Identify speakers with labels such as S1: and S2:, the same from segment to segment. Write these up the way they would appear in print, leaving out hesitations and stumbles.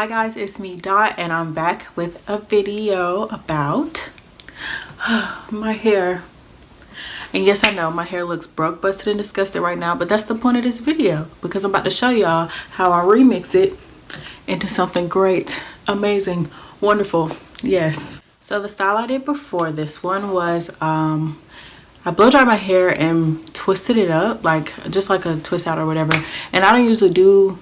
S1: Hi guys, it's me Dot and I'm back with a video about my hair. And yes, I know my hair looks broke, busted, and disgusted right now, but that's the point of this video because I'm about to show y'all how I remix it into something great, amazing, wonderful. Yes. So the style I did before this one was I blow dried my hair and twisted it up just like a twist out or whatever. And I don't usually do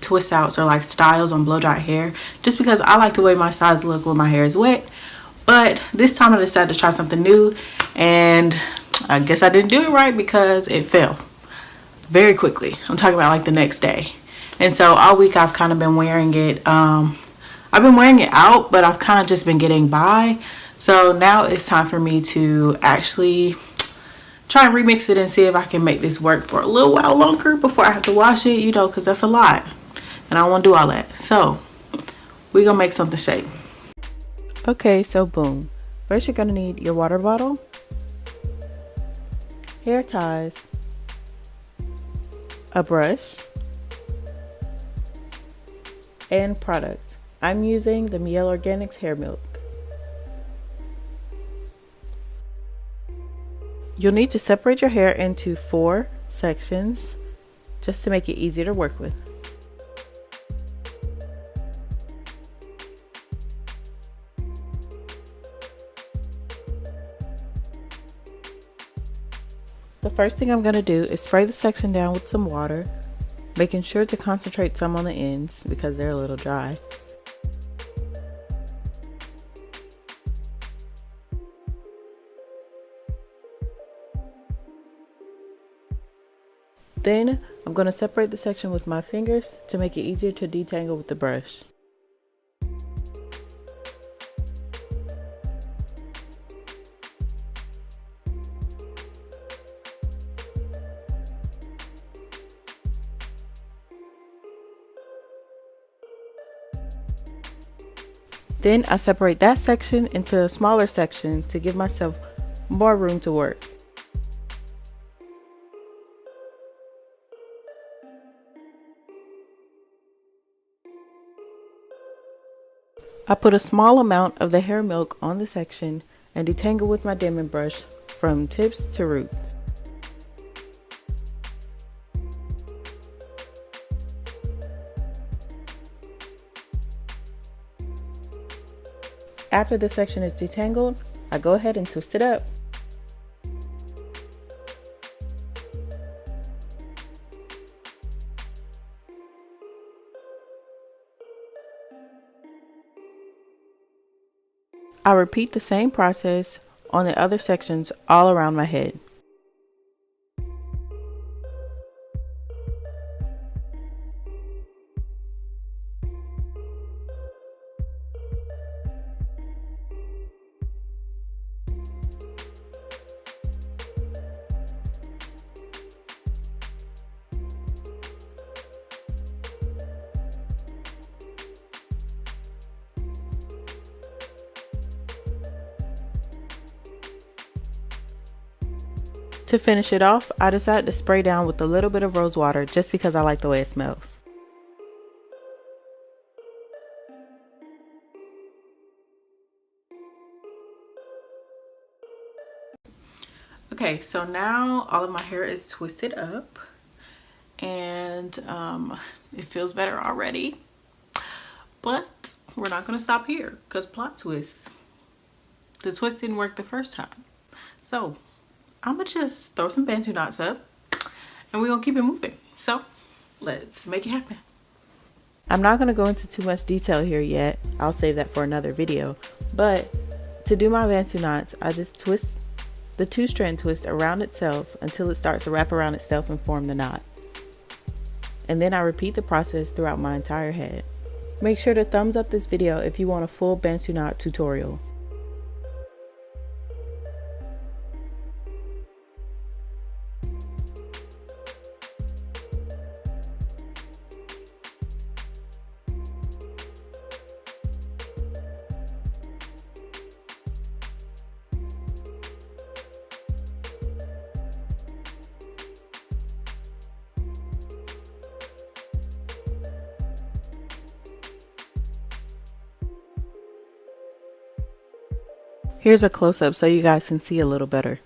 S1: twist outs or like styles on blow dry hair just because I like the way my sides look when my hair is wet. But this time I decided to try something new, and I guess I didn't do it right because it fell very quickly. I'm talking about like the next day. And so all week I've kind of been wearing it. I've been wearing it out, but I've kind of just been getting by. So now it's time for me to actually try and remix it and see if I can make this work for a little while longer before I have to wash it, you know, because that's a lot. And I don't want to do all that. So we're going to make something shake.
S2: Okay, so boom. First you're going to need your water bottle, hair ties, a brush, and product. I'm using the Miel Organics hair milk. You'll need to separate your hair into 4 sections just to make it easier to work with. The first thing I'm going to do is spray the section down with some water, making sure to concentrate some on the ends because they're a little dry. Then I'm going to separate the section with my fingers to make it easier to detangle with the brush. Then I separate that section into a smaller section to give myself more room to work. I put a small amount of the hair milk on the section and detangle with my diamond brush from tips to roots. After the section is detangled, I go ahead and twist it up. I repeat the same process on the other sections all around my head. To finish it off, I decided to spray down with a little bit of rose water just because I like the way it smells.
S1: Okay, so now all of my hair is twisted up and it feels better already. But we're not going to stop here because plot twist. The twist didn't work the first time. So I'm gonna just throw some Bantu knots up and we're gonna keep it moving. So let's make it happen.
S2: I'm not gonna go into too much detail here yet. I'll save that for another video. But to do my Bantu knots, I just twist the 2-strand twist around itself until it starts to wrap around itself and form the knot. And then I repeat the process throughout my entire head. Make sure to thumbs up this video if you want a full Bantu knot tutorial. Here's a close-up so you guys can see a little better.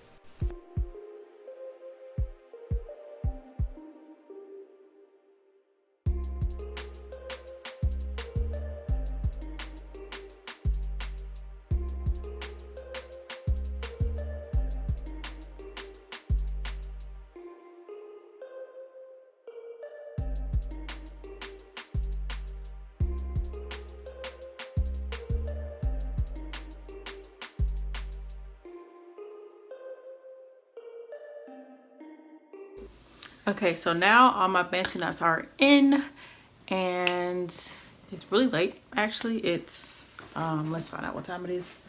S1: Okay, so now all my Bantu knots are in, and it's really late. Actually, it's let's find out what time it is.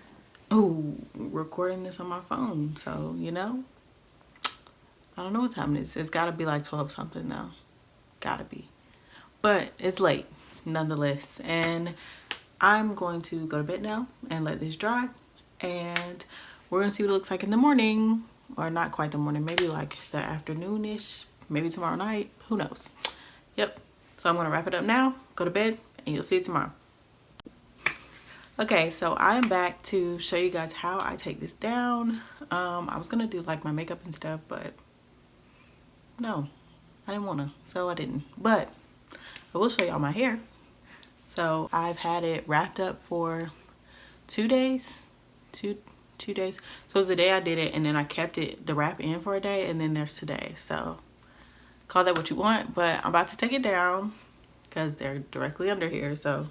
S1: Oh, recording this on my phone, so you know, I don't know what time it is. It's gotta be like 12 something though. Gotta be. But it's late nonetheless. And I'm going to go to bed now and let this dry. And we're gonna see what it looks like in the morning. Or not quite the morning, maybe like the afternoon-ish, maybe tomorrow night, who knows. Yep. So I'm gonna wrap it up now, go to bed, and you'll see it tomorrow. Okay, so I am back to show you guys how I take this down. I was gonna do like my makeup and stuff, but no, I didn't wanna, so I didn't. But I will show y'all my hair. So I've had it wrapped up for 2 days, two days. So it was the day I did it, and then I kept it, the wrap in for a day, and then there's today. So call that what you want, but I'm about to take it down because they're directly under here, so.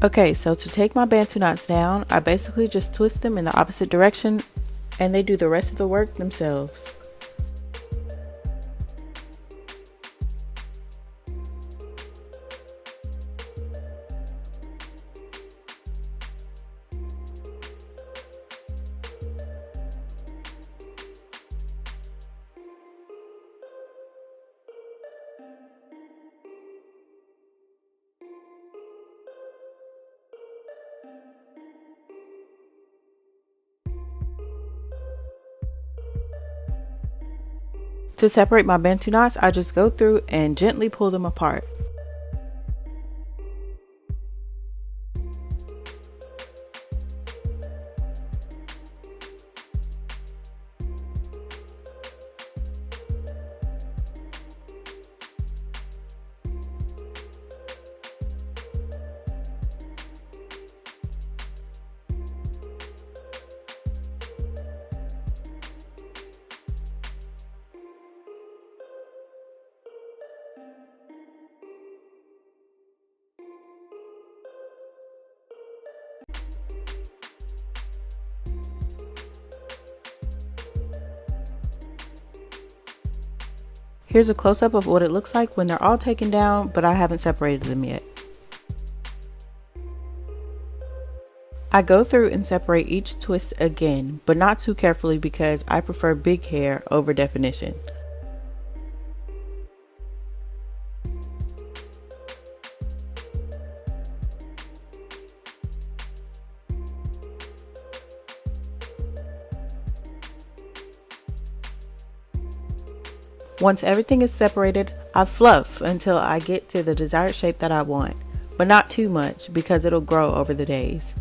S2: Okay, so to take my Bantu knots down, I basically just twist them in the opposite direction and they do the rest of the work themselves. To separate my Bantu knots, I just go through and gently pull them apart. Here's a close-up of what it looks like when they're all taken down, but I haven't separated them yet. I go through and separate each twist again, but not too carefully because I prefer big hair over definition. Once everything is separated, I fluff until I get to the desired shape that I want, but not too much because it'll grow over the days.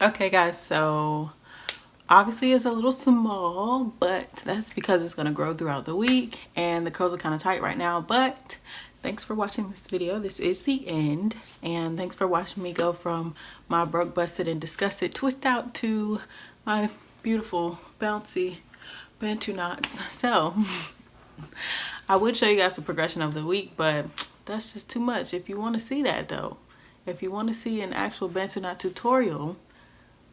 S1: Okay guys, so obviously it's a little small, but that's because it's going to grow throughout the week and the curls are kind of tight right now. But thanks for watching this video. This is the end, and thanks for watching me go from my broke, busted, and disgusted twist out to my beautiful bouncy Bantu knots. So I would show you guys the progression of the week, but that's just too much. If you want to see that though, if you want to see an actual Bantu knot tutorial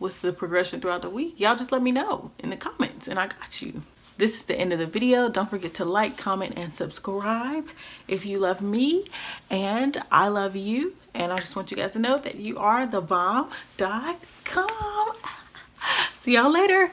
S1: with the progression throughout the week, y'all just let me know in the comments and I got you. this is the end of the video. Don't forget to like, comment, and subscribe if you love me, and I love you. And I just want you guys to know that you are the bomb.com. See y'all later.